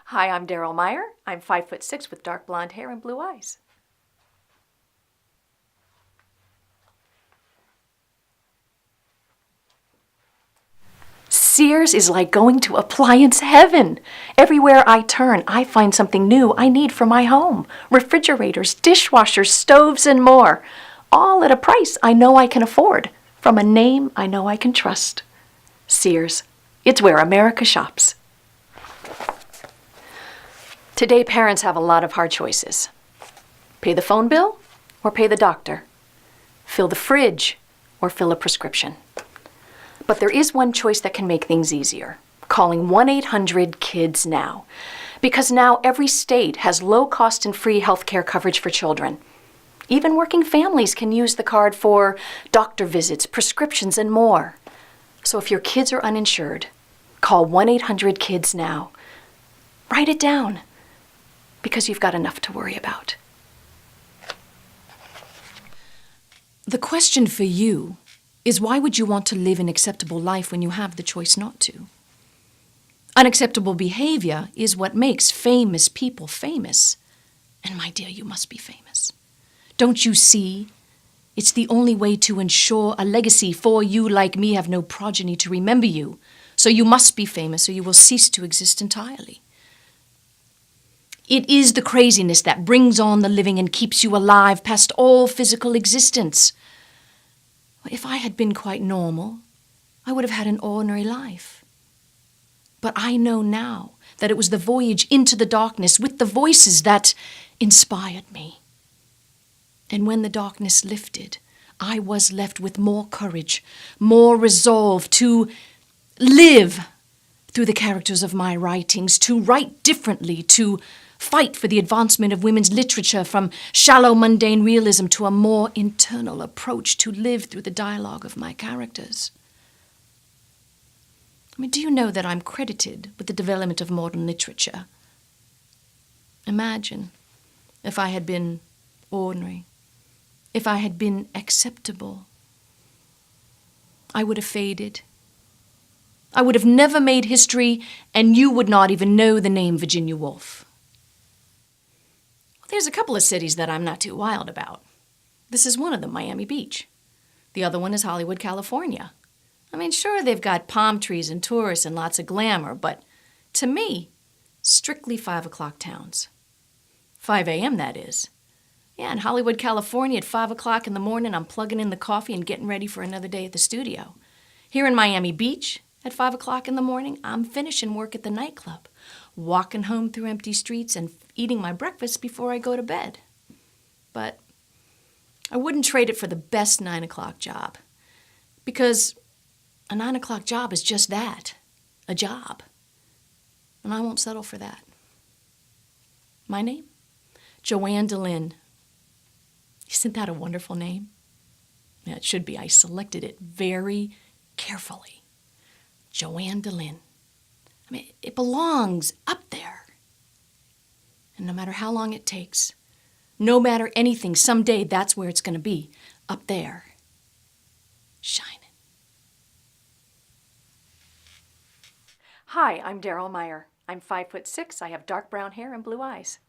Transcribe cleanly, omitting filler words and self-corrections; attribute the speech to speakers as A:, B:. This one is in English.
A: Hi, I'm Daryl Meyer. I'm 5'6" with dark blonde hair and blue eyes. Sears is like going to appliance heaven. Everywhere I turn, I find something new I need for my home. Refrigerators, dishwashers, stoves, and more. All at a price I know I can afford, from a name I know I can trust. Sears. It's where America shops. Today, parents have a lot of hard choices. Pay the phone bill or pay the doctor? Fill the fridge or fill a prescription? But there is one choice that can make things easier. Calling 1-800-KIDS-NOW. Because now every state has low-cost and free health care coverage for children. Even working families can use the card for doctor visits, prescriptions, and more. So if your kids are uninsured, call 1-800-KIDS-NOW. Write it down, because you've got enough to worry about.
B: The question for you is, why would you want to live an acceptable life when you have the choice not to? Unacceptable behavior is what makes famous people famous. And my dear, you must be famous. Don't you see? It's the only way to ensure a legacy, for you, like me, have no progeny to remember you. So you must be famous or you will cease to exist entirely. It is the craziness that brings on the living and keeps you alive past all physical existence. If I had been quite normal, I would have had an ordinary life. But I know now that it was the voyage into the darkness with the voices that inspired me. And when the darkness lifted, I was left with more courage, more resolve to live through the characters of my writings, to write differently, to fight for the advancement of women's literature, from shallow mundane realism to a more internal approach, to live through the dialogue of my characters. Do you know that I'm credited with the development of modern literature? Imagine if I had been ordinary, if I had been acceptable. I would have faded. I would have never made history, and you would not even know the name Virginia Woolf. There's a couple of cities that I'm not too wild about. This is one of them, Miami Beach. The other one is Hollywood, California. Sure, they've got palm trees and tourists and lots of glamour, but to me, strictly 5 o'clock towns. 5 a.m., that is. Yeah, in Hollywood, California, at 5 o'clock in the morning, I'm plugging in the coffee and getting ready for another day at the studio. Here in Miami Beach, at 5 o'clock in the morning, I'm finishing work at the nightclub, walking home through empty streets and eating my breakfast before I go to bed. But I wouldn't trade it for the best 9 o'clock job, because a 9 o'clock job is just that, a job. And I won't settle for that. My name? Joanne DeLynn. Isn't that a wonderful name? Yeah, it should be. I selected it very carefully. Joanne DeLynn. It belongs up there. And no matter how long it takes, no matter anything, someday that's where it's going to be, up there, shining.
A: Hi, I'm Daryl Meyer. I'm 5'6". I have dark brown hair and blue eyes.